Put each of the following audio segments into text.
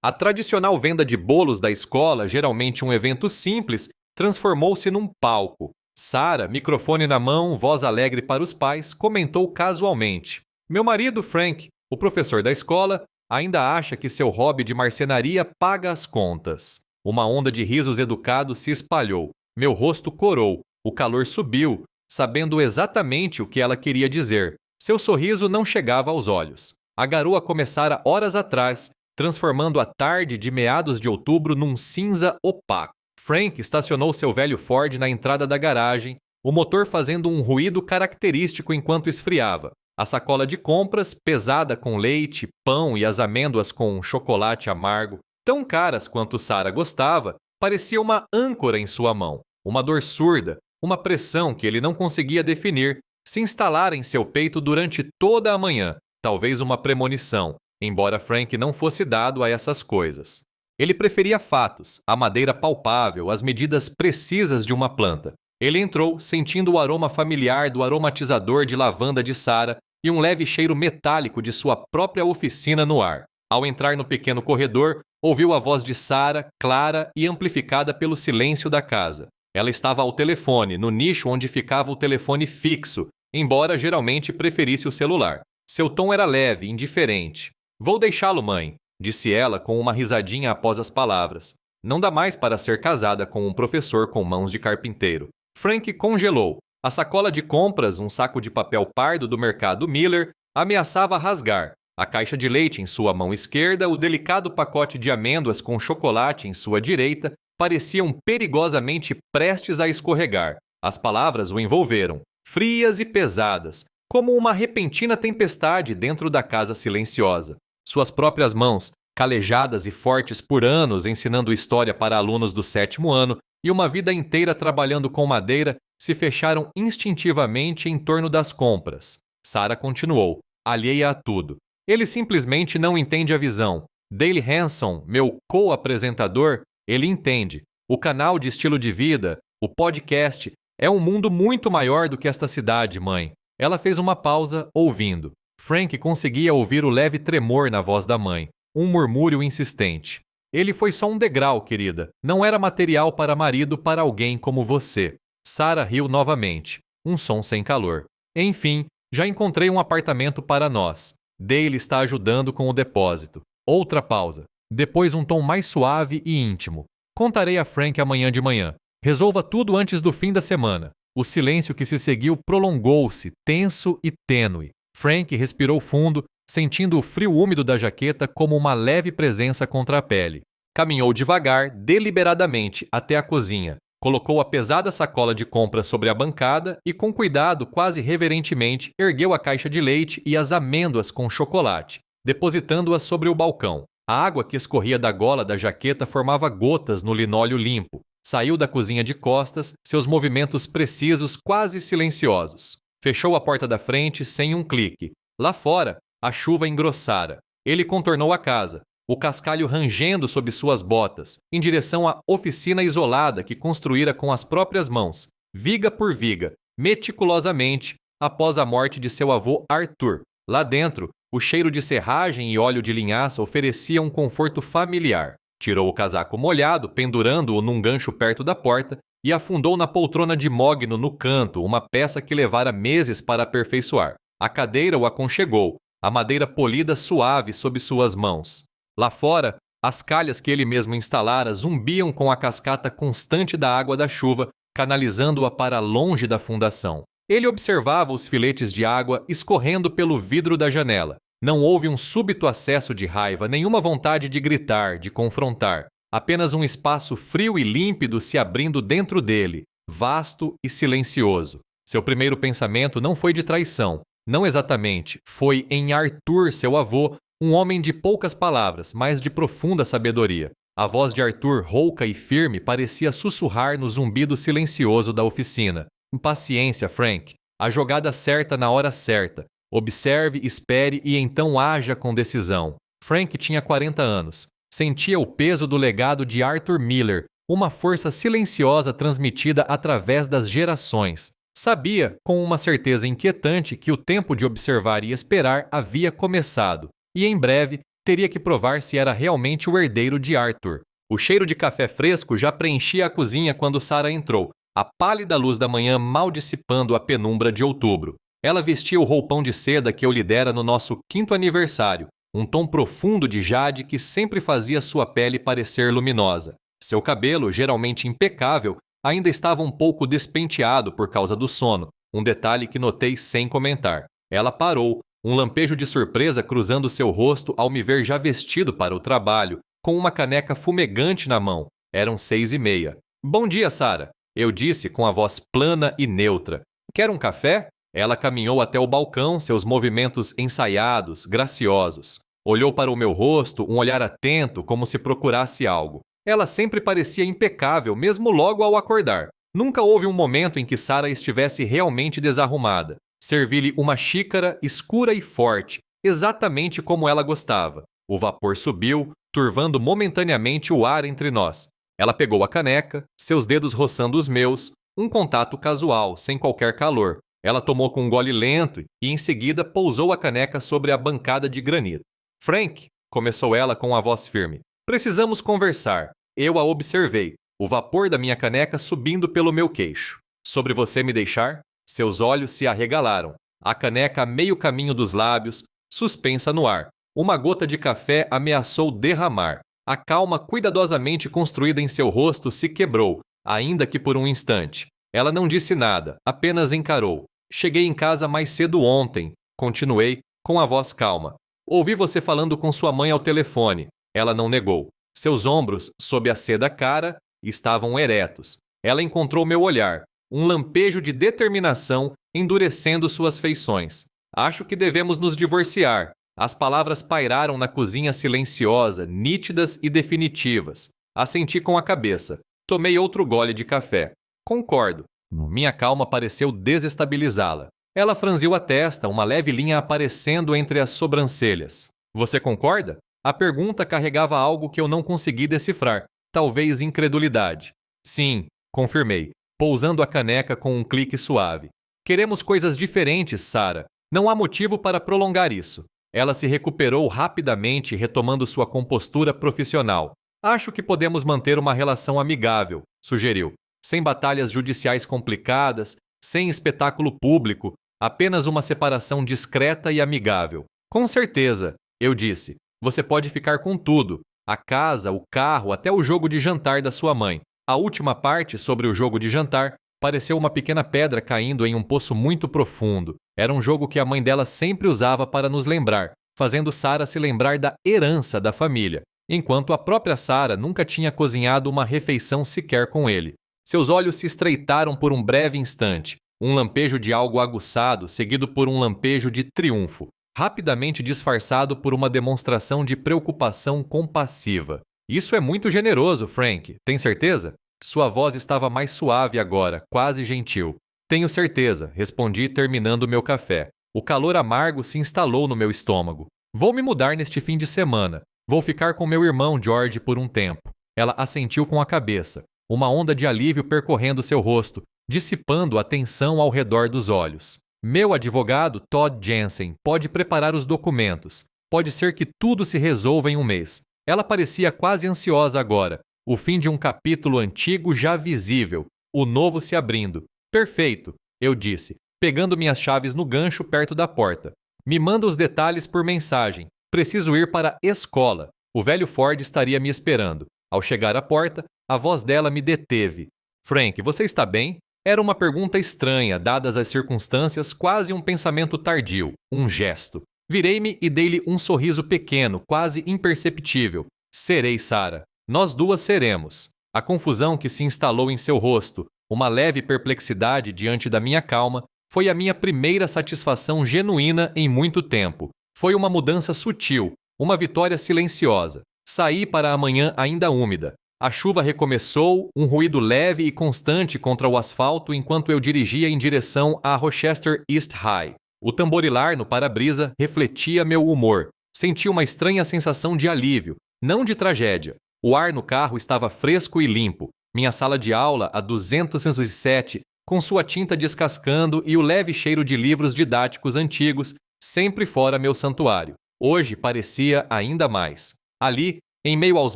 A tradicional venda de bolos da escola, geralmente um evento simples, transformou-se num palco. Sarah, microfone na mão, voz alegre para os pais, comentou casualmente: Meu marido, Frank, o professor da escola, ainda acha que seu hobby de marcenaria paga as contas. Uma onda de risos educados se espalhou. Meu rosto corou. O calor subiu, sabendo exatamente o que ela queria dizer. Seu sorriso não chegava aos olhos. A garoa começara horas atrás, transformando a tarde de meados de outubro num cinza opaco. Frank estacionou seu velho Ford na entrada da garagem, o motor fazendo um ruído característico enquanto esfriava. A sacola de compras, pesada com leite, pão e as amêndoas com chocolate amargo, tão caras quanto Sarah gostava, parecia uma âncora em sua mão. Uma dor surda, uma pressão que ele não conseguia definir, se instalara em seu peito durante toda a manhã, talvez uma premonição, embora Frank não fosse dado a essas coisas. Ele preferia fatos, a madeira palpável, as medidas precisas de uma planta. Ele entrou, sentindo o aroma familiar do aromatizador de lavanda de Sarah e um leve cheiro metálico de sua própria oficina no ar. Ao entrar no pequeno corredor, ouviu a voz de Sarah, clara e amplificada pelo silêncio da casa. Ela estava ao telefone, no nicho onde ficava o telefone fixo, embora geralmente preferisse o celular. Seu tom era leve, indiferente. Vou deixá-lo, mãe, disse ela com uma risadinha após as palavras. Não dá mais para ser casada com um professor com mãos de carpinteiro. Frank congelou. A sacola de compras, um saco de papel pardo do mercado Miller, ameaçava rasgar. A caixa de leite em sua mão esquerda, o delicado pacote de amêndoas com chocolate em sua direita, pareciam perigosamente prestes a escorregar. As palavras o envolveram, frias e pesadas, como uma repentina tempestade dentro da casa silenciosa. Suas próprias mãos, calejadas e fortes por anos ensinando história para alunos do 7º ano e uma vida inteira trabalhando com madeira, se fecharam instintivamente em torno das compras. Sarah continuou, alheia a tudo. Ele simplesmente não entende a visão. Dale Hanson, meu co-apresentador, ele entende. O canal de estilo de vida, o podcast, é um mundo muito maior do que esta cidade, mãe. Ela fez uma pausa, ouvindo. Frank conseguia ouvir o leve tremor na voz da mãe, um murmúrio insistente. Ele foi só um degrau, querida. Não era material para marido para alguém como você. Sarah riu novamente. Um som sem calor. Enfim, já encontrei um apartamento para nós. Dale está ajudando com o depósito. Outra pausa. Depois um tom mais suave e íntimo. Contarei a Frank amanhã de manhã. Resolva tudo antes do fim da semana. O silêncio que se seguiu prolongou-se, tenso e tênue. Frank respirou fundo, sentindo o frio úmido da jaqueta como uma leve presença contra a pele. Caminhou devagar, deliberadamente, até a cozinha. Colocou a pesada sacola de compras sobre a bancada e, com cuidado, quase reverentemente, ergueu a caixa de leite e as amêndoas com chocolate, depositando-as sobre o balcão. A água que escorria da gola da jaqueta formava gotas no linóleo limpo. Saiu da cozinha de costas, seus movimentos precisos, quase silenciosos. Fechou a porta da frente sem um clique. Lá fora, a chuva engrossara. Ele contornou a casa, o cascalho rangendo sob suas botas, em direção à oficina isolada que construíra com as próprias mãos, viga por viga, meticulosamente, após a morte de seu avô Arthur. Lá dentro, o cheiro de serragem e óleo de linhaça oferecia um conforto familiar. Tirou o casaco molhado, pendurando-o num gancho perto da porta, e afundou na poltrona de mogno no canto, uma peça que levara meses para aperfeiçoar. A cadeira o aconchegou, a madeira polida suave sob suas mãos. Lá fora, as calhas que ele mesmo instalara zumbiam com a cascata constante da água da chuva, canalizando-a para longe da fundação. Ele observava os filetes de água escorrendo pelo vidro da janela. Não houve um súbito acesso de raiva, nenhuma vontade de gritar, de confrontar. Apenas um espaço frio e límpido se abrindo dentro dele, vasto e silencioso. Seu primeiro pensamento não foi de traição. Não exatamente. Foi em Arthur, seu avô, um homem de poucas palavras, mas de profunda sabedoria. A voz de Arthur, rouca e firme, parecia sussurrar no zumbido silencioso da oficina. Paciência, Frank. A jogada certa na hora certa. Observe, espere e então haja com decisão. Frank tinha 40 anos. Sentia o peso do legado de Arthur Miller, uma força silenciosa transmitida através das gerações. Sabia, com uma certeza inquietante, que o tempo de observar e esperar havia começado, e em breve Teria que provar se era realmente o herdeiro de Arthur. O cheiro de café fresco já preenchia a cozinha quando Sarah entrou, a pálida luz da manhã mal dissipando a penumbra de outubro. Ela vestia o roupão de seda que eu lhe dera no nosso 5º aniversário, um tom profundo de jade que sempre fazia sua pele parecer luminosa. Seu cabelo, geralmente impecável, ainda estava um pouco despenteado por causa do sono, um detalhe que notei sem comentar. Ela parou, um lampejo de surpresa cruzando seu rosto ao me ver já vestido para o trabalho, com uma caneca fumegante na mão. Eram 6:30. Bom dia, Sarah, eu disse com a voz plana e neutra. Quer um café? Ela caminhou até o balcão, seus movimentos ensaiados, graciosos. Olhou para o meu rosto, um olhar atento, como se procurasse algo. Ela sempre parecia impecável, mesmo logo ao acordar. Nunca houve um momento em que Sarah estivesse realmente desarrumada. Servi-lhe uma xícara escura e forte, exatamente como ela gostava. O vapor subiu, turvando momentaneamente o ar entre nós. Ela pegou a caneca, seus dedos roçando os meus, um contato casual, sem qualquer calor. Ela tomou com um gole lento e, em seguida, pousou a caneca sobre a bancada de granito. Frank, começou ela com a voz firme, precisamos conversar. Eu a observei, o vapor da minha caneca subindo pelo meu queixo. Sobre você me deixar? Seus olhos se arregalaram, a caneca a meio caminho dos lábios, suspensa no ar. Uma gota de café ameaçou derramar. A calma cuidadosamente construída em seu rosto se quebrou, ainda que por um instante. Ela não disse nada, apenas encarou. Cheguei em casa mais cedo ontem, continuei, com a voz calma. Ouvi você falando com sua mãe ao telefone. Ela não negou. Seus ombros, sob a seda cara, estavam eretos. Ela encontrou meu olhar, um lampejo de determinação endurecendo suas feições. Acho que devemos nos divorciar. As palavras pairaram na cozinha silenciosa, nítidas e definitivas. Assenti com a cabeça. Tomei outro gole de café. Concordo. Minha calma pareceu desestabilizá-la. Ela franziu a testa, uma leve linha aparecendo entre as sobrancelhas. Você concorda? A pergunta carregava algo que eu não consegui decifrar, talvez incredulidade. Sim, confirmei, pousando a caneca com um clique suave. Queremos coisas diferentes, Sarah. Não há motivo para prolongar isso. Ela se recuperou rapidamente, retomando sua compostura profissional. Acho que podemos manter uma relação amigável, sugeriu. Sem batalhas judiciais complicadas, sem espetáculo público, apenas uma separação discreta e amigável. Com certeza, eu disse. Você pode ficar com tudo. A casa, o carro, até o jogo de jantar da sua mãe. A última parte, sobre o jogo de jantar, pareceu uma pequena pedra caindo em um poço muito profundo. Era um jogo que a mãe dela sempre usava para nos lembrar, fazendo Sarah se lembrar da herança da família, enquanto a própria Sarah nunca tinha cozinhado uma refeição sequer com ele. Seus olhos se estreitaram por um breve instante, um lampejo de algo aguçado, seguido por um lampejo de triunfo, rapidamente disfarçado por uma demonstração de preocupação compassiva. Isso é muito generoso, Frank, tem certeza? Sua voz estava mais suave agora, quase gentil. Tenho certeza, respondi terminando meu café. O calor amargo se instalou no meu estômago. Vou me mudar neste fim de semana. Vou ficar com meu irmão George por um tempo. Ela assentiu com a cabeça, uma onda de alívio percorrendo seu rosto, dissipando a tensão ao redor dos olhos. Meu advogado, Todd Jensen, pode preparar os documentos. Pode ser que tudo se resolva em um mês. Ela parecia quase ansiosa agora. O fim de um capítulo antigo já visível. O novo se abrindo. Perfeito, eu disse, pegando minhas chaves no gancho perto da porta. Me manda os detalhes por mensagem. Preciso ir para a escola. O velho Ford estaria me esperando. Ao chegar à porta, a voz dela me deteve. Frank, você está bem? Era uma pergunta estranha, dadas as circunstâncias, quase um pensamento tardio, um gesto. Virei-me e dei-lhe um sorriso pequeno, quase imperceptível. Serei, Sarah. Nós duas seremos. A confusão que se instalou em seu rosto, uma leve perplexidade diante da minha calma, foi a minha primeira satisfação genuína em muito tempo. Foi uma mudança sutil, uma vitória silenciosa. Saí para a manhã ainda úmida. A chuva recomeçou, um ruído leve e constante contra o asfalto enquanto eu dirigia em direção a Rochester East High. O tamborilar no para-brisa refletia meu humor. Senti uma estranha sensação de alívio, não de tragédia. O ar no carro estava fresco e limpo. Minha sala de aula, a 207, com sua tinta descascando e o leve cheiro de livros didáticos antigos, sempre fora meu santuário. Hoje parecia ainda mais. Ali, em meio aos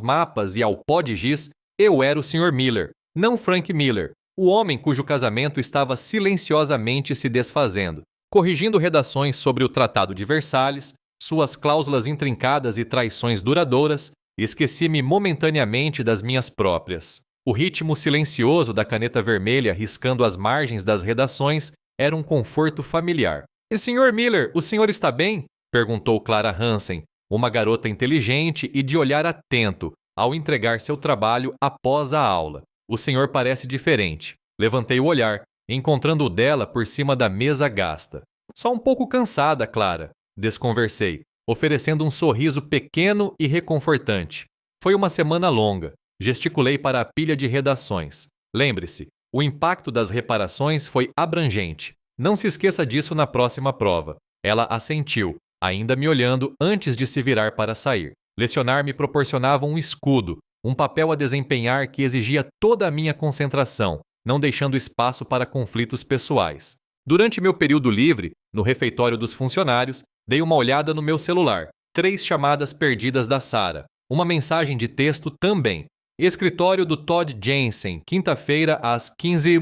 mapas e ao pó de giz, eu era o Sr. Miller, não Frank Miller, o homem cujo casamento estava silenciosamente se desfazendo, corrigindo redações sobre o Tratado de Versalhes, suas cláusulas intrincadas e traições duradouras, esqueci-me momentaneamente das minhas próprias. O ritmo silencioso da caneta vermelha riscando as margens das redações era um conforto familiar. E Sr. Miller, o senhor está bem? Perguntou Clara Hansen, uma garota inteligente e de olhar atento, ao entregar seu trabalho após a aula. O senhor parece diferente. Levantei o olhar, encontrando o dela por cima da mesa gasta. Só um pouco cansada, Clara. Desconversei, oferecendo um sorriso pequeno e reconfortante. Foi uma semana longa. Gesticulei para a pilha de redações. Lembre-se, o impacto das reparações foi abrangente. Não se esqueça disso na próxima prova. Ela assentiu, ainda me olhando antes de se virar para sair. Lecionar me proporcionava um escudo, um papel a desempenhar que exigia toda a minha concentração, não deixando espaço para conflitos pessoais. Durante meu período livre, no refeitório dos funcionários, dei uma olhada no meu celular. 3 chamadas perdidas da Sarah. Uma mensagem de texto também. Escritório do Todd Jensen, quinta-feira às 15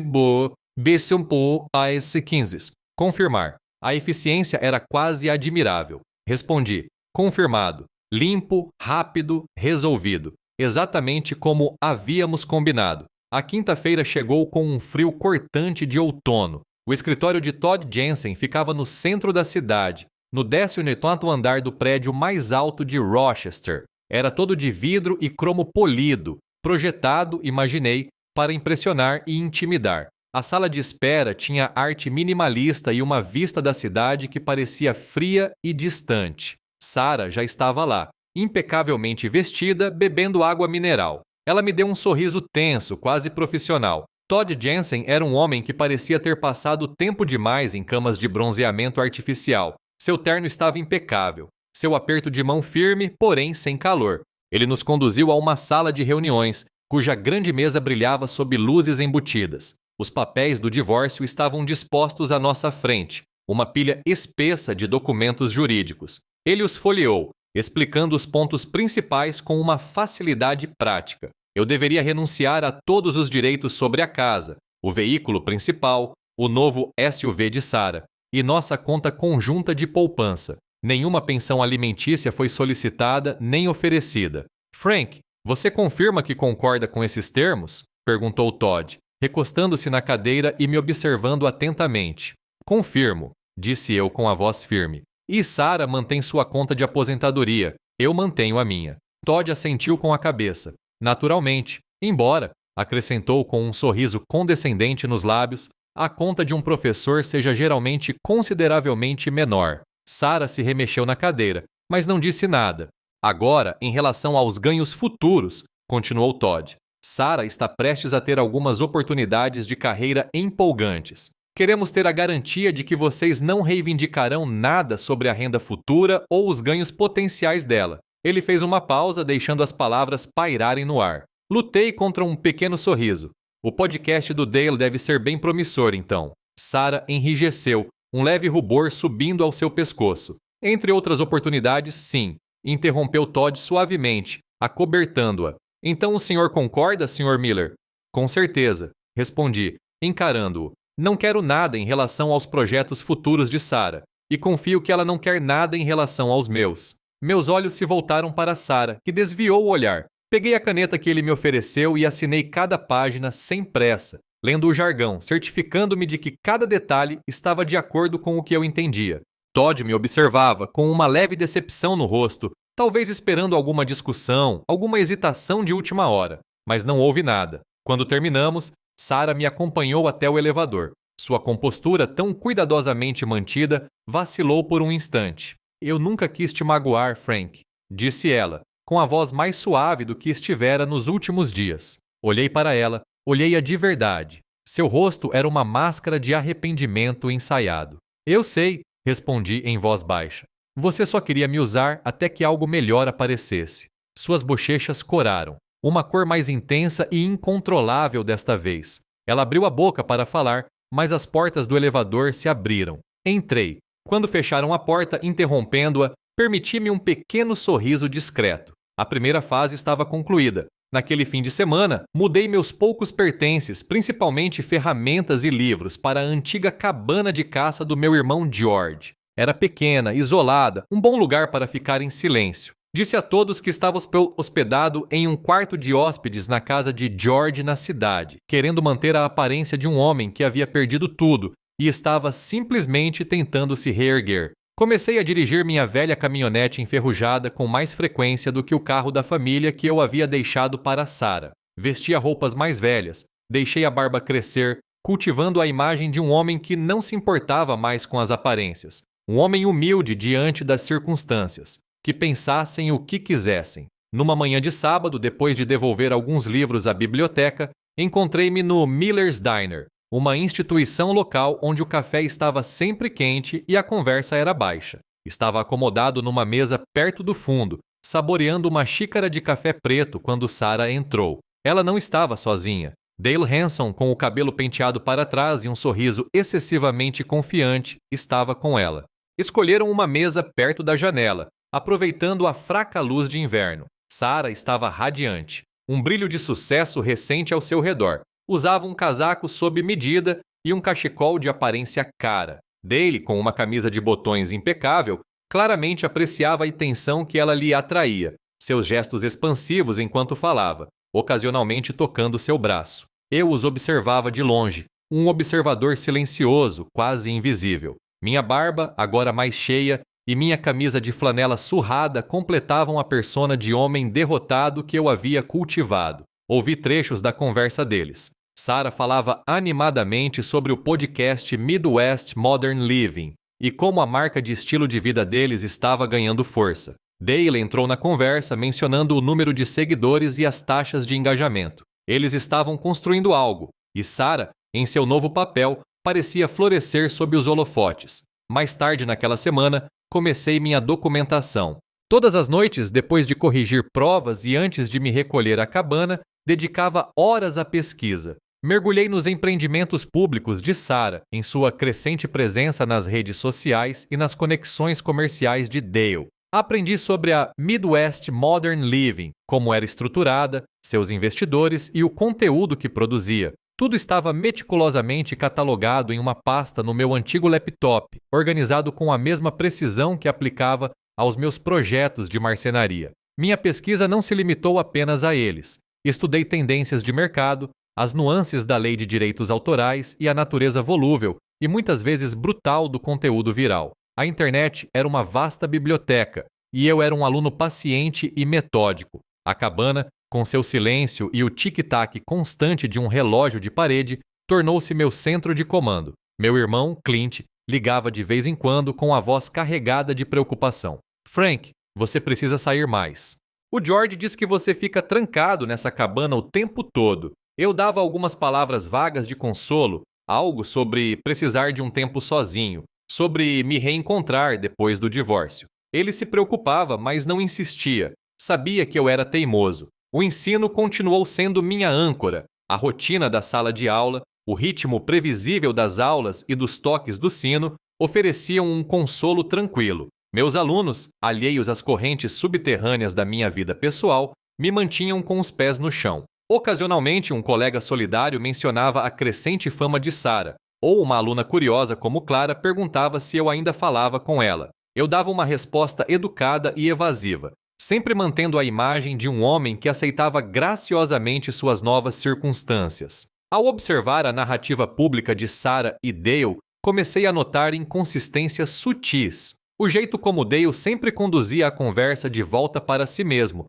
às 15. Confirmar. A eficiência era quase admirável. Respondi. Confirmado. Limpo, rápido, resolvido. Exatamente como havíamos combinado. A quinta-feira chegou com um frio cortante de outono. O escritório de Todd Jensen ficava no centro da cidade, no 18º andar do prédio mais alto de Rochester. Era todo de vidro e cromo polido, projetado, imaginei, para impressionar e intimidar. A sala de espera tinha arte minimalista e uma vista da cidade que parecia fria e distante. Sarah já estava lá, impecavelmente vestida, bebendo água mineral. Ela me deu um sorriso tenso, quase profissional. Todd Jensen era um homem que parecia ter passado tempo demais em camas de bronzeamento artificial. Seu terno estava impecável. Seu aperto de mão firme, porém sem calor. Ele nos conduziu a uma sala de reuniões, cuja grande mesa brilhava sob luzes embutidas. Os papéis do divórcio estavam dispostos à nossa frente, uma pilha espessa de documentos jurídicos. Ele os folheou, explicando os pontos principais com uma facilidade prática. Eu deveria renunciar a todos os direitos sobre a casa, o veículo principal, o novo SUV de Sarah e nossa conta conjunta de poupança. Nenhuma pensão alimentícia foi solicitada nem oferecida. Frank, você confirma que concorda com esses termos? Perguntou Todd, recostando-se na cadeira e me observando atentamente. Confirmo, disse eu com a voz firme. E Sarah mantém sua conta de aposentadoria. Eu mantenho a minha. Todd assentiu com a cabeça. Naturalmente, embora, acrescentou com um sorriso condescendente nos lábios, a conta de um professor seja geralmente consideravelmente menor. Sarah se remexeu na cadeira, mas não disse nada. Agora, em relação aos ganhos futuros, continuou Todd. Sarah está prestes a ter algumas oportunidades de carreira empolgantes. Queremos ter a garantia de que vocês não reivindicarão nada sobre a renda futura ou os ganhos potenciais dela. Ele fez uma pausa, deixando as palavras pairarem no ar. Lutei contra um pequeno sorriso. O podcast do Dale deve ser bem promissor, então. Sarah enrijeceu, um leve rubor subindo ao seu pescoço. Entre outras oportunidades, sim, interrompeu Todd suavemente, acobertando-a. Então o senhor concorda, Sr. Miller? Com certeza, respondi, encarando-o. Não quero nada em relação aos projetos futuros de Sarah, e confio que ela não quer nada em relação aos meus. Meus olhos se voltaram para Sarah, que desviou o olhar. Peguei a caneta que ele me ofereceu e assinei cada página sem pressa, lendo o jargão, certificando-me de que cada detalhe estava de acordo com o que eu entendia. Todd me observava, com uma leve decepção no rosto, talvez esperando alguma discussão, alguma hesitação de última hora. Mas não houve nada. Quando terminamos, Sarah me acompanhou até o elevador. Sua compostura, tão cuidadosamente mantida, vacilou por um instante. Eu nunca quis te magoar, Frank, disse ela, com a voz mais suave do que estivera nos últimos dias. Olhei para ela, olhei-a de verdade. Seu rosto era uma máscara de arrependimento ensaiado. Eu sei, respondi em voz baixa. Você só queria me usar até que algo melhor aparecesse. Suas bochechas coraram. Uma cor mais intensa e incontrolável desta vez. Ela abriu a boca para falar, mas as portas do elevador se abriram. Entrei. Quando fecharam a porta, interrompendo-a, Permiti-me um pequeno sorriso discreto. A primeira fase estava concluída. Naquele fim de semana, mudei meus poucos pertences, principalmente ferramentas e livros, para a antiga cabana de caça do meu irmão George. Era pequena, isolada, um bom lugar para ficar em silêncio. Disse a todos que estava hospedado em um quarto de hóspedes na casa de George na cidade, querendo manter a aparência de um homem que havia perdido tudo e estava simplesmente tentando se reerguer. Comecei a dirigir minha velha caminhonete enferrujada com mais frequência do que o carro da família que eu havia deixado para Sarah. Vestia roupas mais velhas, deixei a barba crescer, cultivando a imagem de um homem que não se importava mais com as aparências. Um homem humilde diante das circunstâncias, que pensassem o que quisessem. Numa manhã de sábado, depois de devolver alguns livros à biblioteca, encontrei-me no Miller's Diner, uma instituição local onde o café estava sempre quente e a conversa era baixa. Estava acomodado numa mesa perto do fundo, saboreando uma xícara de café preto quando Sarah entrou. Ela não estava sozinha. Dale Hanson, com o cabelo penteado para trás e um sorriso excessivamente confiante, estava com ela. Escolheram uma mesa perto da janela, aproveitando a fraca luz de inverno. Sarah estava radiante, um brilho de sucesso recente ao seu redor. Usava um casaco sob medida e um cachecol de aparência cara. Dale, com uma camisa de botões impecável, claramente apreciava a atenção que ela lhe atraía, seus gestos expansivos enquanto falava, ocasionalmente tocando seu braço. Eu os observava de longe, um observador silencioso, quase invisível. Minha barba, agora mais cheia, e minha camisa de flanela surrada completavam a persona de homem derrotado que eu havia cultivado. Ouvi trechos da conversa deles. Sarah falava animadamente sobre o podcast Midwest Modern Living e como a marca de estilo de vida deles estava ganhando força. Dale entrou na conversa mencionando o número de seguidores e as taxas de engajamento. Eles estavam construindo algo, e Sarah, em seu novo papel, parecia florescer sob os holofotes. Mais tarde naquela semana, comecei minha documentação. Todas as noites, depois de corrigir provas e antes de me recolher à cabana, dedicava horas à pesquisa. Mergulhei nos empreendimentos públicos de Sarah, em sua crescente presença nas redes sociais e nas conexões comerciais de Dale. Aprendi sobre a Midwest Modern Living, como era estruturada, seus investidores e o conteúdo que produzia. Tudo estava meticulosamente catalogado em uma pasta no meu antigo laptop, organizado com a mesma precisão que aplicava aos meus projetos de marcenaria. Minha pesquisa não se limitou apenas a eles. Estudei tendências de mercado, as nuances da lei de direitos autorais e a natureza volúvel e muitas vezes brutal do conteúdo viral. A internet era uma vasta biblioteca e eu era um aluno paciente e metódico. A cabana, com seu silêncio e o tic-tac constante de um relógio de parede, tornou-se meu centro de comando. Meu irmão, Clint, ligava de vez em quando com a voz carregada de preocupação. Frank, você precisa sair mais. O George diz que você fica trancado nessa cabana o tempo todo. Eu dava algumas palavras vagas de consolo, algo sobre precisar de um tempo sozinho, sobre me reencontrar depois do divórcio. Ele se preocupava, mas não insistia. Sabia que eu era teimoso. O ensino continuou sendo minha âncora. A rotina da sala de aula, o ritmo previsível das aulas e dos toques do sino ofereciam um consolo tranquilo. Meus alunos, alheios às correntes subterrâneas da minha vida pessoal, me mantinham com os pés no chão. Ocasionalmente, um colega solidário mencionava a crescente fama de Sarah, ou uma aluna curiosa como Clara perguntava se eu ainda falava com ela. Eu dava uma resposta educada e evasiva, sempre mantendo a imagem de um homem que aceitava graciosamente suas novas circunstâncias. Ao observar a narrativa pública de Sarah e Dale, comecei a notar inconsistências sutis. O jeito como Dale sempre conduzia a conversa de volta para si mesmo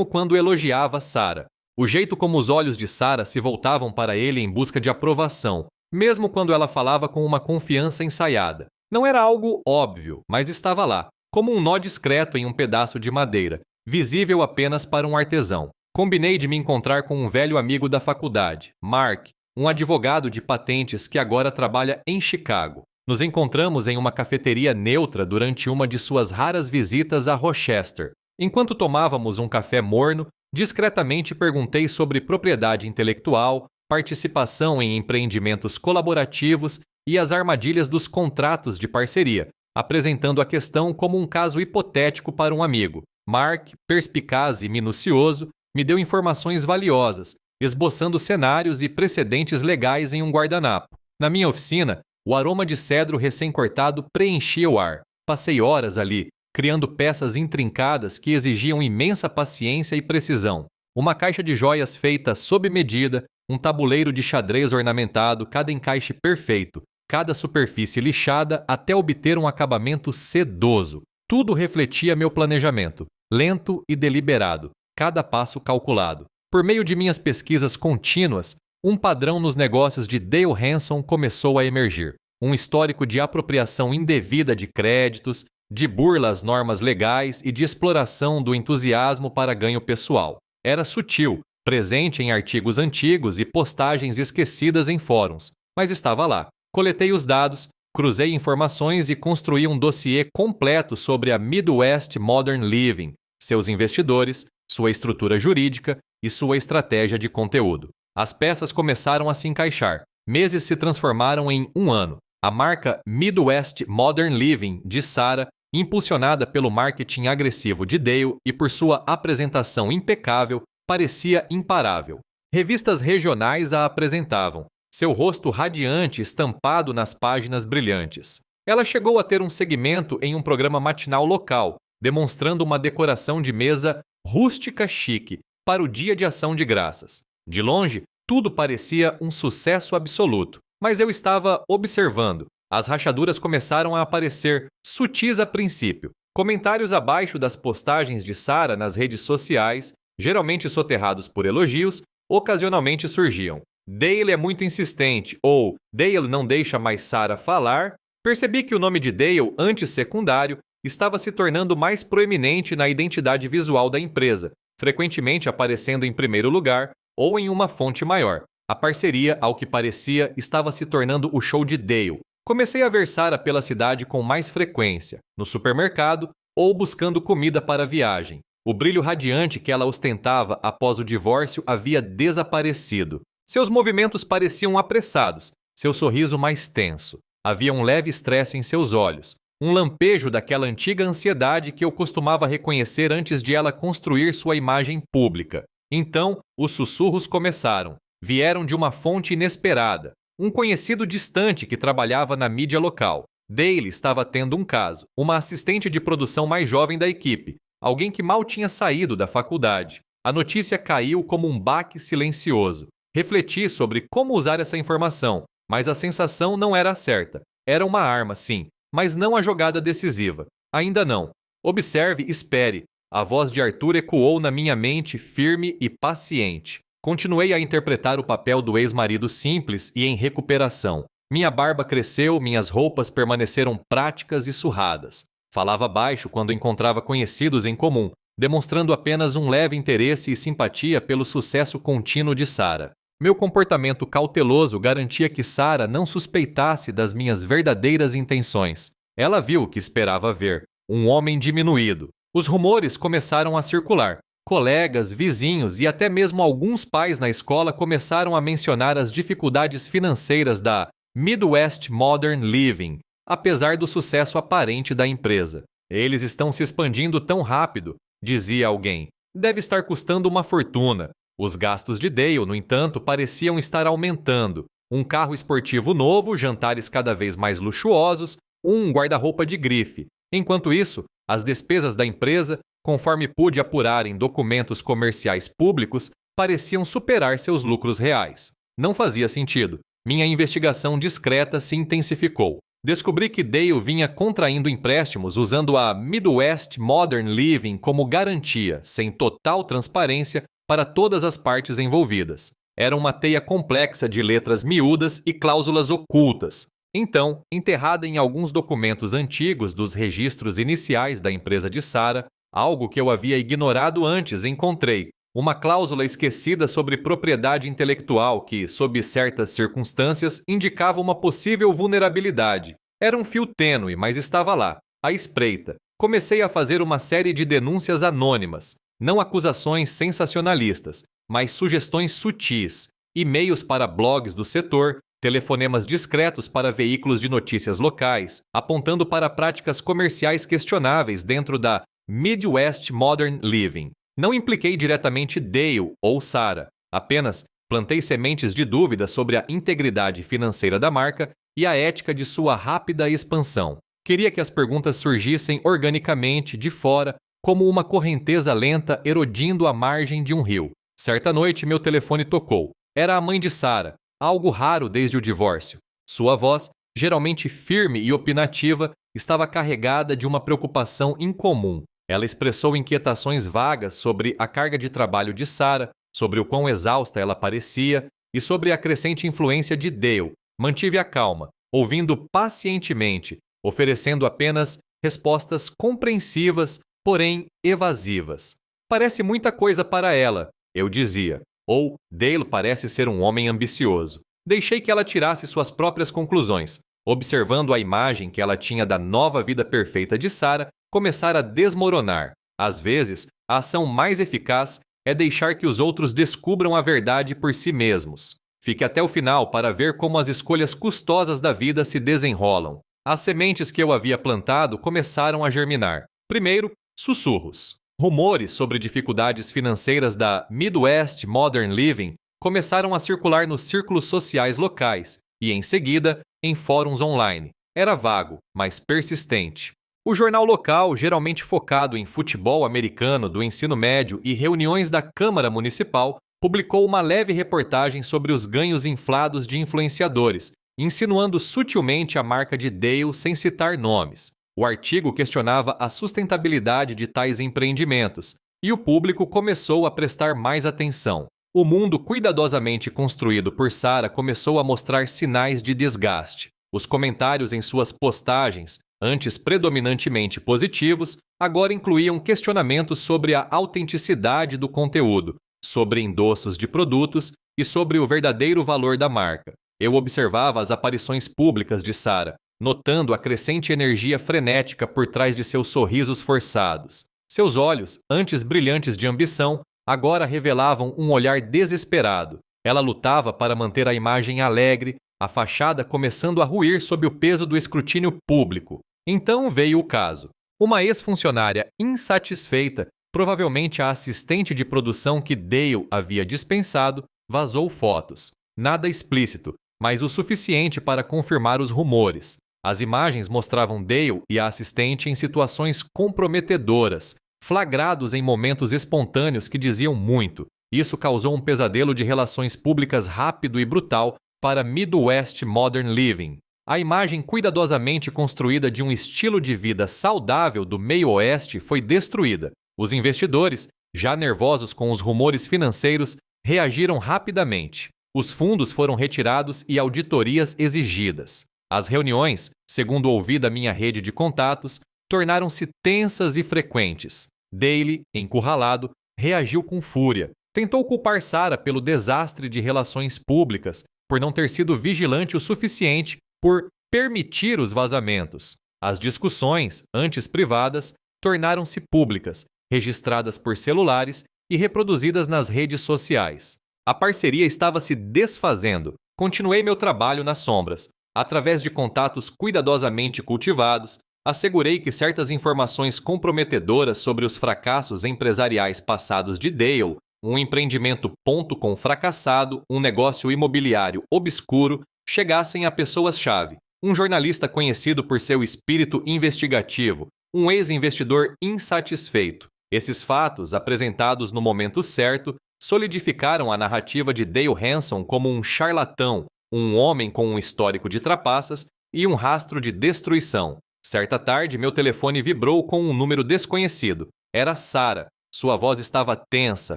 quando elogiava Sarah. O jeito como os olhos de Sarah se voltavam para ele em busca de aprovação, mesmo quando ela falava com uma confiança ensaiada. Não era algo óbvio, mas estava lá, como um nó discreto em um pedaço de madeira, visível apenas para um artesão. Combinei de me encontrar com um velho amigo da faculdade, Mark, um advogado de patentes que agora trabalha em Chicago. Nos encontramos em uma cafeteria neutra durante uma de suas raras visitas a Rochester. Enquanto tomávamos um café morno, discretamente perguntei sobre propriedade intelectual, participação em empreendimentos colaborativos e as armadilhas dos contratos de parceria, apresentando a questão como um caso hipotético para um amigo. Mark, perspicaz e minucioso, me deu informações valiosas, esboçando cenários e precedentes legais em um guardanapo. Na minha oficina, o aroma de cedro recém-cortado preenchia o ar. Passei horas ali, criando peças intrincadas que exigiam imensa paciência e precisão. Uma caixa de joias feita sob medida, um tabuleiro de xadrez ornamentado, cada encaixe perfeito, cada superfície lixada até obter um acabamento sedoso. Tudo refletia meu planejamento, lento e deliberado, cada passo calculado. Por meio de minhas pesquisas contínuas, um padrão nos negócios de Dale Hanson começou a emergir. Um histórico de apropriação indevida de créditos, de burla às normas legais e de exploração do entusiasmo para ganho pessoal. Era sutil, presente em artigos antigos e postagens esquecidas em fóruns, mas estava lá. Coletei os dados, cruzei informações e construí um dossiê completo sobre a Midwest Modern Living, seus investidores, sua estrutura jurídica e sua estratégia de conteúdo. As peças começaram a se encaixar. Meses se transformaram em um ano. A marca Midwest Modern Living de Sarah, impulsionada pelo marketing agressivo de Dale e por sua apresentação impecável, parecia imparável. Revistas regionais a apresentavam, seu rosto radiante estampado nas páginas brilhantes. Ela chegou a ter um segmento em um programa matinal local, demonstrando uma decoração de mesa rústica chique para o Dia de Ação de Graças. De longe, tudo parecia um sucesso absoluto, mas eu estava observando. As rachaduras começaram a aparecer, sutis a princípio. Comentários abaixo das postagens de Sarah nas redes sociais, geralmente soterrados por elogios, ocasionalmente surgiam. Dale é muito insistente, ou Dale não deixa mais Sarah falar. Percebi que o nome de Dale, antes secundário, estava se tornando mais proeminente na identidade visual da empresa, frequentemente aparecendo em primeiro lugar ou em uma fonte maior. A parceria, ao que parecia, estava se tornando o show de Dale. Comecei a ver Sarah pela cidade com mais frequência, no supermercado ou buscando comida para a viagem. O brilho radiante que ela ostentava após o divórcio havia desaparecido. Seus movimentos pareciam apressados, seu sorriso mais tenso. Havia um leve estresse em seus olhos, um lampejo daquela antiga ansiedade que eu costumava reconhecer antes de ela construir sua imagem pública. Então, os sussurros começaram. Vieram de uma fonte inesperada, um conhecido distante que trabalhava na mídia local. Dale estava tendo um caso, uma assistente de produção mais jovem da equipe, alguém que mal tinha saído da faculdade. A notícia caiu como um baque silencioso. Refleti sobre como usar essa informação, mas a sensação não era a certa. Era uma arma, sim, mas não a jogada decisiva. Ainda não. Observe, espere. A voz de Arthur ecoou na minha mente, firme e paciente. Continuei a interpretar o papel do ex-marido simples e em recuperação. Minha barba cresceu, minhas roupas permaneceram práticas e surradas. Falava baixo quando encontrava conhecidos em comum, demonstrando apenas um leve interesse e simpatia pelo sucesso contínuo de Sarah. Meu comportamento cauteloso garantia que Sarah não suspeitasse das minhas verdadeiras intenções. Ela viu o que esperava ver, um homem diminuído. Os rumores começaram a circular. Colegas, vizinhos e até mesmo alguns pais na escola começaram a mencionar as dificuldades financeiras da Midwest Modern Living, apesar do sucesso aparente da empresa. Eles estão se expandindo tão rápido, dizia alguém. Deve estar custando uma fortuna. Os gastos de Dale, no entanto, pareciam estar aumentando. Um carro esportivo novo, jantares cada vez mais luxuosos, um guarda-roupa de grife. Enquanto isso, as despesas da empresa, conforme pude apurar em documentos comerciais públicos, pareciam superar seus lucros reais. Não fazia sentido. Minha investigação discreta se intensificou. Descobri que Dale vinha contraindo empréstimos usando a Midwest Modern Living como garantia, sem total transparência, para todas as partes envolvidas. Era uma teia complexa de letras miúdas e cláusulas ocultas. Então, enterrada em alguns documentos antigos dos registros iniciais da empresa de Sarah, algo que eu havia ignorado antes, encontrei uma cláusula esquecida sobre propriedade intelectual que, sob certas circunstâncias, indicava uma possível vulnerabilidade. Era um fio tênue, mas estava lá, à espreita. Comecei a fazer uma série de denúncias anônimas, não acusações sensacionalistas, mas sugestões sutis, e-mails para blogs do setor, telefonemas discretos para veículos de notícias locais, apontando para práticas comerciais questionáveis dentro da Midwest Modern Living. Não impliquei diretamente Dale ou Sarah, apenas plantei sementes de dúvida sobre a integridade financeira da marca e a ética de sua rápida expansão. Queria que as perguntas surgissem organicamente, de fora, como uma correnteza lenta erodindo a margem de um rio. Certa noite, meu telefone tocou. Era a mãe de Sarah, algo raro desde o divórcio. Sua voz, geralmente firme e opinativa, estava carregada de uma preocupação incomum. Ela expressou inquietações vagas sobre a carga de trabalho de Sarah, sobre o quão exausta ela parecia e sobre a crescente influência de Dale. Mantive a calma, ouvindo pacientemente, oferecendo apenas respostas compreensivas, porém evasivas. Parece muita coisa para ela, eu dizia. Ou Dale parece ser um homem ambicioso. Deixei que ela tirasse suas próprias conclusões, observando a imagem que ela tinha da nova vida perfeita de Sarah começar a desmoronar. Às vezes, a ação mais eficaz é deixar que os outros descubram a verdade por si mesmos. Fique até o final para ver como as escolhas custosas da vida se desenrolam. As sementes que eu havia plantado começaram a germinar. Primeiro, sussurros. Rumores sobre dificuldades financeiras da Midwest Modern Living começaram a circular nos círculos sociais locais e, em seguida, em fóruns online. Era vago, mas persistente. O jornal local, geralmente focado em futebol americano do ensino médio e reuniões da Câmara Municipal, publicou uma leve reportagem sobre os ganhos inflados de influenciadores, insinuando sutilmente a marca de Dale sem citar nomes. O artigo questionava a sustentabilidade de tais empreendimentos, e o público começou a prestar mais atenção. O mundo cuidadosamente construído por Sarah começou a mostrar sinais de desgaste. Os comentários em suas postagens, antes predominantemente positivos, agora incluíam questionamentos sobre a autenticidade do conteúdo, sobre endossos de produtos e sobre o verdadeiro valor da marca. Eu observava as aparições públicas de Sarah, notando a crescente energia frenética por trás de seus sorrisos forçados. Seus olhos, antes brilhantes de ambição, agora revelavam um olhar desesperado. Ela lutava para manter a imagem alegre, a fachada começando a ruir sob o peso do escrutínio público. Então veio o caso. Uma ex-funcionária insatisfeita, provavelmente a assistente de produção que Dale havia dispensado, vazou fotos. Nada explícito, mas o suficiente para confirmar os rumores. As imagens mostravam Dale e a assistente em situações comprometedoras, flagrados em momentos espontâneos que diziam muito. Isso causou um pesadelo de relações públicas rápido e brutal para Midwest Modern Living. A imagem cuidadosamente construída de um estilo de vida saudável do meio-oeste foi destruída. Os investidores, já nervosos com os rumores financeiros, reagiram rapidamente. Os fundos foram retirados e auditorias exigidas. As reuniões, segundo ouvi da minha rede de contatos, tornaram-se tensas e frequentes. Dale, encurralado, reagiu com fúria. Tentou culpar Sarah pelo desastre de relações públicas, por não ter sido vigilante o suficiente, por permitir os vazamentos. As discussões, antes privadas, tornaram-se públicas, registradas por celulares e reproduzidas nas redes sociais. A parceria estava se desfazendo. Continuei meu trabalho nas sombras. Através de contatos cuidadosamente cultivados, assegurei que certas informações comprometedoras sobre os fracassos empresariais passados de Dale, um empreendimento .com fracassado, um negócio imobiliário obscuro, chegassem a pessoas-chave. Um jornalista conhecido por seu espírito investigativo, um ex-investidor insatisfeito. Esses fatos, apresentados no momento certo, solidificaram a narrativa de Dale Hanson como um charlatão, um homem com um histórico de trapaças e um rastro de destruição. Certa tarde, meu telefone vibrou com um número desconhecido. Era Sarah. Sua voz estava tensa,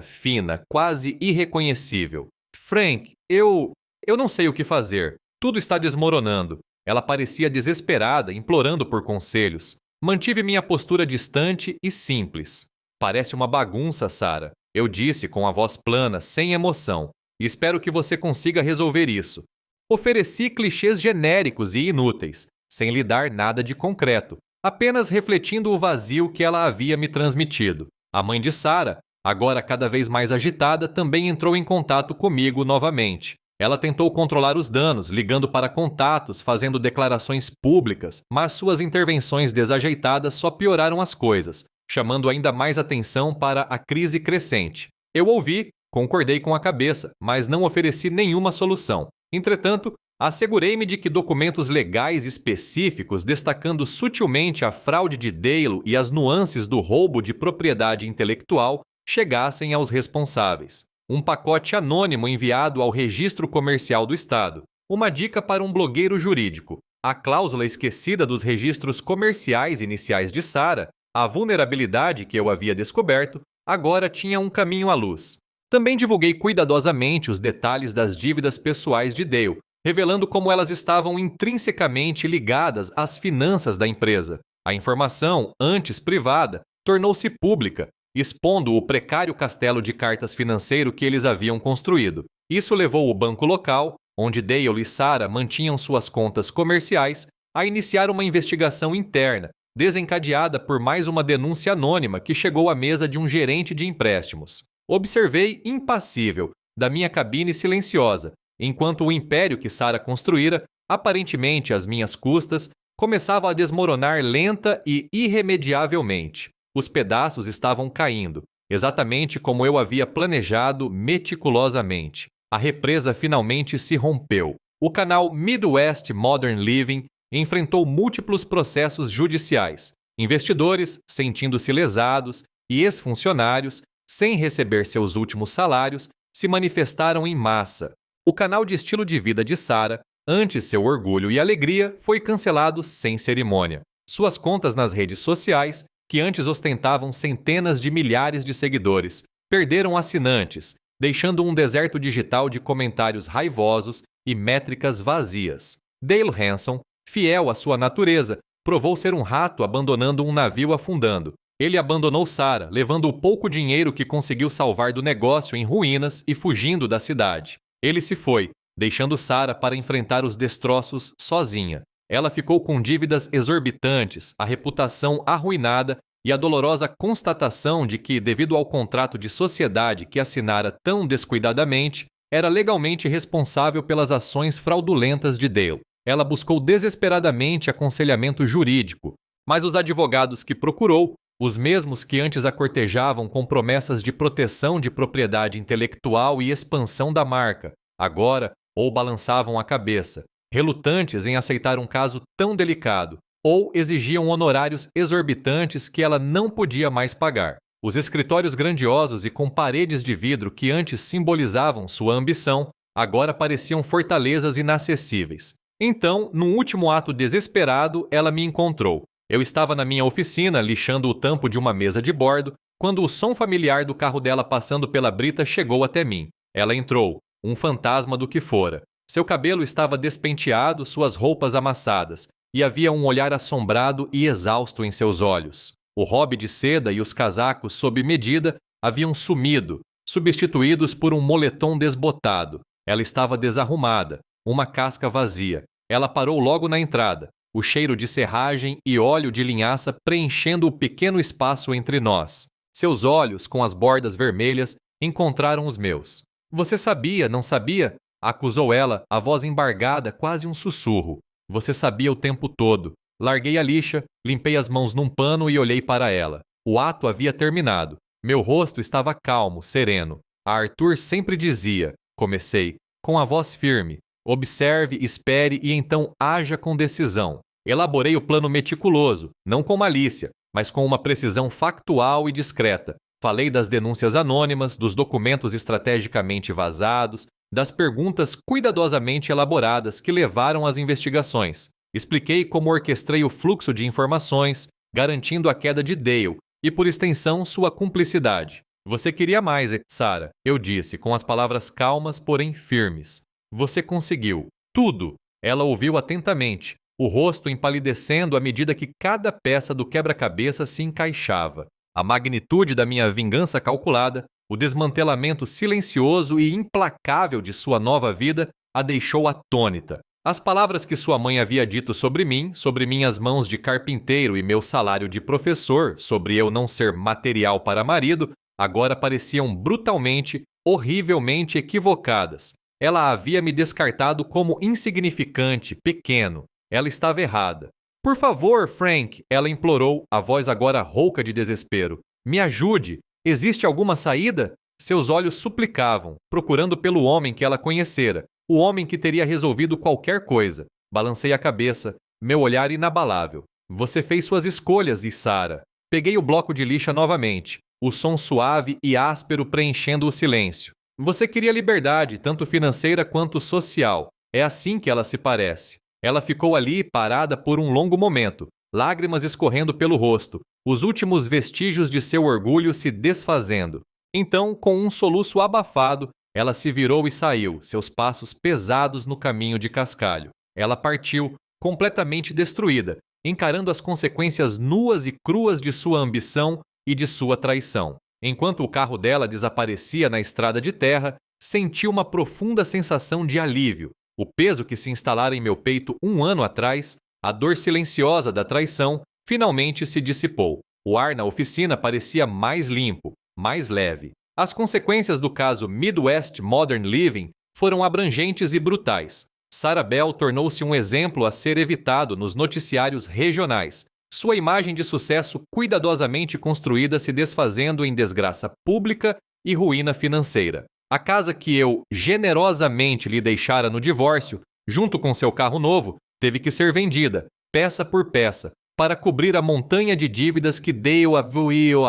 fina, quase irreconhecível. Frank, eu não sei o que fazer. Tudo está desmoronando. Ela parecia desesperada, implorando por conselhos. Mantive minha postura distante e simples. Parece uma bagunça, Sarah. Eu disse com a voz plana, sem emoção. Espero que você consiga resolver isso. Ofereci clichês genéricos e inúteis, sem lhe dar nada de concreto, apenas refletindo o vazio que ela havia me transmitido. A mãe de Sarah, agora cada vez mais agitada, também entrou em contato comigo novamente. Ela tentou controlar os danos, ligando para contatos, fazendo declarações públicas, mas suas intervenções desajeitadas só pioraram as coisas, chamando ainda mais atenção para a crise crescente. Eu ouvi, concordei com a cabeça, mas não ofereci nenhuma solução. Entretanto, assegurei-me de que documentos legais específicos destacando sutilmente a fraude de Dale e as nuances do roubo de propriedade intelectual chegassem aos responsáveis. Um pacote anônimo enviado ao Registro Comercial do Estado. Uma dica para um blogueiro jurídico. A cláusula esquecida dos registros comerciais iniciais de Sarah, a vulnerabilidade que eu havia descoberto, agora tinha um caminho à luz. Também divulguei cuidadosamente os detalhes das dívidas pessoais de Dale, revelando como elas estavam intrinsecamente ligadas às finanças da empresa. A informação, antes privada, tornou-se pública, expondo o precário castelo de cartas financeiro que eles haviam construído. Isso levou o banco local, onde Dale e Sarah mantinham suas contas comerciais, a iniciar uma investigação interna, desencadeada por mais uma denúncia anônima que chegou à mesa de um gerente de empréstimos. Observei, impassível, da minha cabine silenciosa, enquanto o império que Sarah construíra, aparentemente às minhas custas, começava a desmoronar lenta e irremediavelmente. Os pedaços estavam caindo, exatamente como eu havia planejado meticulosamente. A represa finalmente se rompeu. O canal Midwest Modern Living enfrentou múltiplos processos judiciais. Investidores, sentindo-se lesados, e ex-funcionários, sem receber seus últimos salários, se manifestaram em massa. O canal de estilo de vida de Sarah, antes seu orgulho e alegria, foi cancelado sem cerimônia. Suas contas nas redes sociais, que antes ostentavam centenas de milhares de seguidores, perderam assinantes, deixando um deserto digital de comentários raivosos e métricas vazias. Dale Hanson, fiel à sua natureza, provou ser um rato abandonando um navio afundando. Ele abandonou Sarah, levando o pouco dinheiro que conseguiu salvar do negócio em ruínas e fugindo da cidade. Ele se foi, deixando Sarah para enfrentar os destroços sozinha. Ela ficou com dívidas exorbitantes, a reputação arruinada e a dolorosa constatação de que, devido ao contrato de sociedade que assinara tão descuidadamente, era legalmente responsável pelas ações fraudulentas de Dale. Ela buscou desesperadamente aconselhamento jurídico, mas os advogados que procurou, os mesmos que antes a cortejavam com promessas de proteção de propriedade intelectual e expansão da marca, agora ou balançavam a cabeça, relutantes em aceitar um caso tão delicado, ou exigiam honorários exorbitantes que ela não podia mais pagar. Os escritórios grandiosos e com paredes de vidro que antes simbolizavam sua ambição, agora pareciam fortalezas inacessíveis. Então, num último ato desesperado, ela me encontrou. Eu estava na minha oficina, lixando o tampo de uma mesa de bordo, quando o som familiar do carro dela passando pela brita chegou até mim. Ela entrou, um fantasma do que fora. Seu cabelo estava despenteado, suas roupas amassadas, e havia um olhar assombrado e exausto em seus olhos. O hobby de seda e os casacos sob medida haviam sumido, substituídos por um moletom desbotado. Ela estava desarrumada, uma casca vazia. Ela parou logo na entrada, o cheiro de serragem e óleo de linhaça preenchendo o pequeno espaço entre nós. Seus olhos, com as bordas vermelhas, encontraram os meus. Você sabia, não sabia? Acusou ela, a voz embargada, quase um sussurro. Você sabia o tempo todo. Larguei a lixa, limpei as mãos num pano e olhei para ela. O ato havia terminado. Meu rosto estava calmo, sereno. A Arthur sempre dizia, comecei, com a voz firme, observe, espere e então haja com decisão. Elaborei o plano meticuloso, não com malícia, mas com uma precisão factual e discreta. Falei das denúncias anônimas, dos documentos estrategicamente vazados, das perguntas cuidadosamente elaboradas que levaram às investigações. Expliquei como orquestrei o fluxo de informações, garantindo a queda de Dale e, por extensão, sua cumplicidade. Você queria mais, Sarah, eu disse, com as palavras calmas, porém firmes. Você conseguiu. Tudo. Ela ouviu atentamente, o rosto empalidecendo à medida que cada peça do quebra-cabeça se encaixava. A magnitude da minha vingança calculada, o desmantelamento silencioso e implacável de sua nova vida a deixou atônita. As palavras que sua mãe havia dito sobre mim, sobre minhas mãos de carpinteiro e meu salário de professor, sobre eu não ser material para marido, agora pareciam brutalmente, horrivelmente equivocadas. Ela havia me descartado como insignificante, pequeno. Ela estava errada. Por favor, Frank, ela implorou, a voz agora rouca de desespero. Me ajude. Existe alguma saída? Seus olhos suplicavam, procurando pelo homem que ela conhecera, o homem que teria resolvido qualquer coisa. Balancei a cabeça, meu olhar inabalável. Você fez suas escolhas, Issara. Peguei o bloco de lixa novamente, o som suave e áspero preenchendo o silêncio. Você queria liberdade, tanto financeira quanto social. É assim que ela se parece. Ela ficou ali, parada por um longo momento, lágrimas escorrendo pelo rosto, os últimos vestígios de seu orgulho se desfazendo. Então, com um soluço abafado, ela se virou e saiu, seus passos pesados no caminho de cascalho. Ela partiu, completamente destruída, encarando as consequências nuas e cruas de sua ambição e de sua traição. Enquanto o carro dela desaparecia na estrada de terra, senti uma profunda sensação de alívio. O peso que se instalara em meu peito um ano atrás, a dor silenciosa da traição, finalmente se dissipou. O ar na oficina parecia mais limpo, mais leve. As consequências do caso Midwest Modern Living foram abrangentes e brutais. Sarah Bell tornou-se um exemplo a ser evitado nos noticiários regionais. Sua imagem de sucesso cuidadosamente construída se desfazendo em desgraça pública e ruína financeira. A casa que eu generosamente lhe deixara no divórcio, junto com seu carro novo, teve que ser vendida, peça por peça, para cobrir a montanha de dívidas que Dale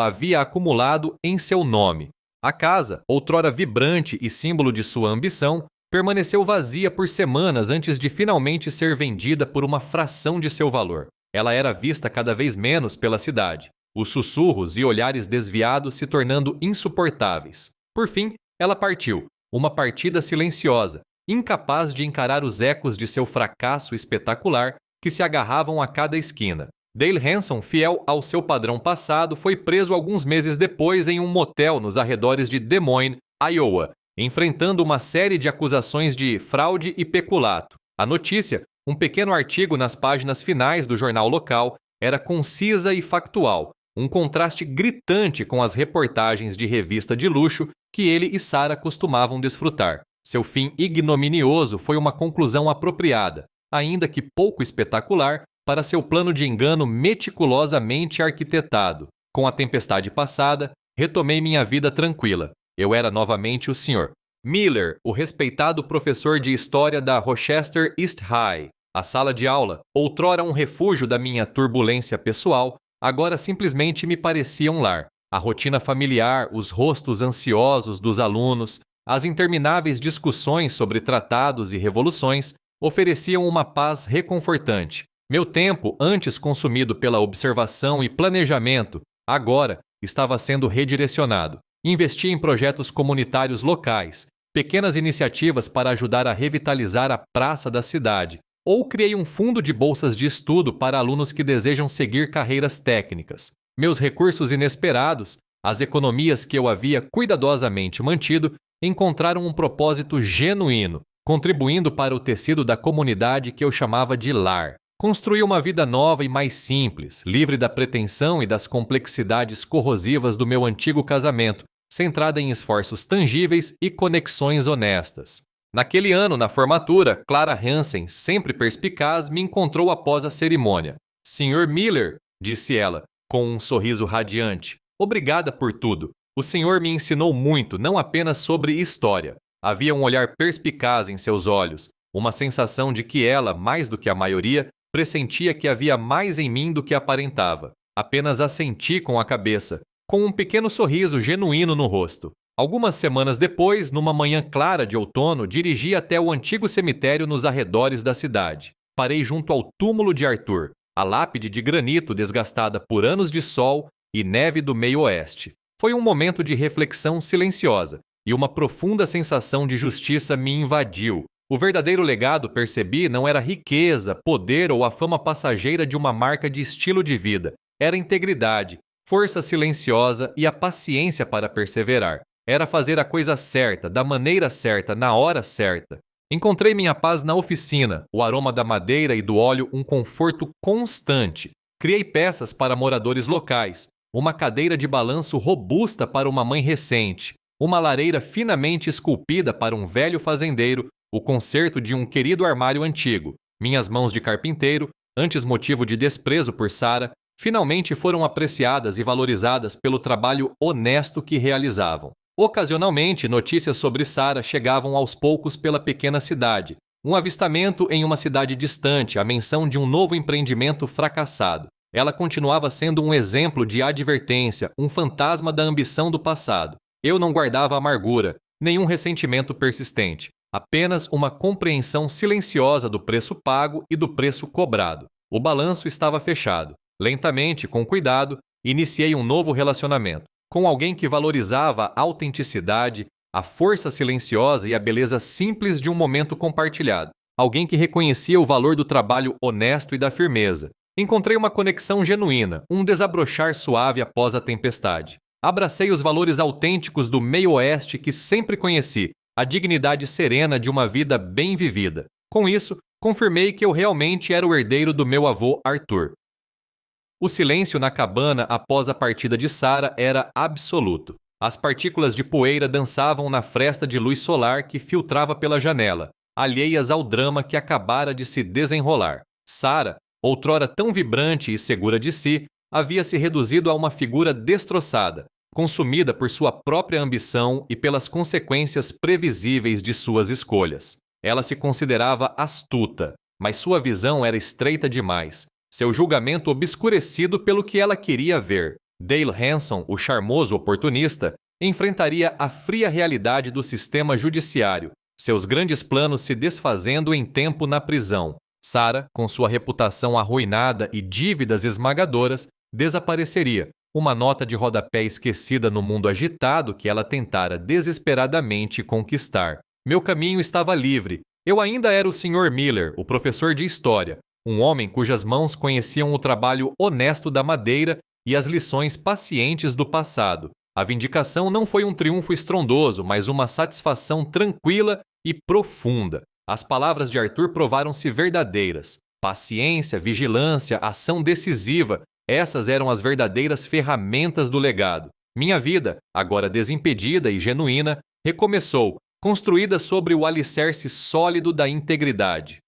havia acumulado em seu nome. A casa, outrora vibrante e símbolo de sua ambição, permaneceu vazia por semanas antes de finalmente ser vendida por uma fração de seu valor. Ela era vista cada vez menos pela cidade, os sussurros e olhares desviados se tornando insuportáveis. Por fim, ela partiu, uma partida silenciosa, incapaz de encarar os ecos de seu fracasso espetacular que se agarravam a cada esquina. Dale Hanson, fiel ao seu padrão passado, foi preso alguns meses depois em um motel nos arredores de Des Moines, Iowa, enfrentando uma série de acusações de fraude e peculato. A notícia, um pequeno artigo nas páginas finais do jornal local, era concisa e factual, um contraste gritante com as reportagens de revista de luxo que ele e Sarah costumavam desfrutar. Seu fim ignominioso foi uma conclusão apropriada, ainda que pouco espetacular, para seu plano de engano meticulosamente arquitetado. Com a tempestade passada, retomei minha vida tranquila. Eu era novamente o Sr. Miller, o respeitado professor de história da Rochester East High. A sala de aula, outrora um refúgio da minha turbulência pessoal, agora simplesmente me parecia um lar. A rotina familiar, os rostos ansiosos dos alunos, as intermináveis discussões sobre tratados e revoluções ofereciam uma paz reconfortante. Meu tempo, antes consumido pela observação e planejamento, agora estava sendo redirecionado. Investi em projetos comunitários locais, pequenas iniciativas para ajudar a revitalizar a praça da cidade, ou criei um fundo de bolsas de estudo para alunos que desejam seguir carreiras técnicas. Meus recursos inesperados, as economias que eu havia cuidadosamente mantido, encontraram um propósito genuíno, contribuindo para o tecido da comunidade que eu chamava de lar. Construí uma vida nova e mais simples, livre da pretensão e das complexidades corrosivas do meu antigo casamento, centrada em esforços tangíveis e conexões honestas. Naquele ano, na formatura, Clara Hansen, sempre perspicaz, me encontrou após a cerimônia. Sr. Miller, disse ela, com um sorriso radiante, obrigada por tudo. O senhor me ensinou muito, não apenas sobre história. Havia um olhar perspicaz em seus olhos, uma sensação de que ela, mais do que a maioria, pressentia que havia mais em mim do que aparentava. Apenas assenti com a cabeça, com um pequeno sorriso genuíno no rosto. Algumas semanas depois, numa manhã clara de outono, dirigi até o antigo cemitério nos arredores da cidade. Parei junto ao túmulo de Arthur, a lápide de granito desgastada por anos de sol e neve do meio-oeste. Foi um momento de reflexão silenciosa, e uma profunda sensação de justiça me invadiu. O verdadeiro legado, percebi, não era riqueza, poder ou a fama passageira de uma marca de estilo de vida. Era integridade, força silenciosa e a paciência para perseverar. Era fazer a coisa certa, da maneira certa, na hora certa. Encontrei minha paz na oficina, o aroma da madeira e do óleo um conforto constante. Criei peças para moradores locais, uma cadeira de balanço robusta para uma mãe recente, uma lareira finamente esculpida para um velho fazendeiro, o conserto de um querido armário antigo. Minhas mãos de carpinteiro, antes motivo de desprezo por Sara, finalmente foram apreciadas e valorizadas pelo trabalho honesto que realizavam. Ocasionalmente, notícias sobre Sara chegavam aos poucos pela pequena cidade. Um avistamento em uma cidade distante, a menção de um novo empreendimento fracassado. Ela continuava sendo um exemplo de advertência, um fantasma da ambição do passado. Eu não guardava amargura, nenhum ressentimento persistente, apenas uma compreensão silenciosa do preço pago e do preço cobrado. O balanço estava fechado. Lentamente, com cuidado, iniciei um novo relacionamento, com alguém que valorizava a autenticidade, a força silenciosa e a beleza simples de um momento compartilhado. Alguém que reconhecia o valor do trabalho honesto e da firmeza. Encontrei uma conexão genuína, um desabrochar suave após a tempestade. Abracei os valores autênticos do meio-oeste que sempre conheci, a dignidade serena de uma vida bem vivida. Com isso, confirmei que eu realmente era o herdeiro do meu avô Arthur. O silêncio na cabana após a partida de Sara era absoluto. As partículas de poeira dançavam na fresta de luz solar que filtrava pela janela, alheias ao drama que acabara de se desenrolar. Sara, outrora tão vibrante e segura de si, havia se reduzido a uma figura destroçada, consumida por sua própria ambição e pelas consequências previsíveis de suas escolhas. Ela se considerava astuta, mas sua visão era estreita demais, seu julgamento obscurecido pelo que ela queria ver. Dale Hanson, o charmoso oportunista, enfrentaria a fria realidade do sistema judiciário, seus grandes planos se desfazendo em tempo na prisão. Sara, com sua reputação arruinada e dívidas esmagadoras, desapareceria, uma nota de rodapé esquecida no mundo agitado que ela tentara desesperadamente conquistar. Meu caminho estava livre. Eu ainda era o Sr. Miller, o professor de história, um homem cujas mãos conheciam o trabalho honesto da madeira e as lições pacientes do passado. A vindicação não foi um triunfo estrondoso, mas uma satisfação tranquila e profunda. As palavras de Arthur provaram-se verdadeiras. Paciência, vigilância, ação decisiva, essas eram as verdadeiras ferramentas do legado. Minha vida, agora desimpedida e genuína, recomeçou, construída sobre o alicerce sólido da integridade.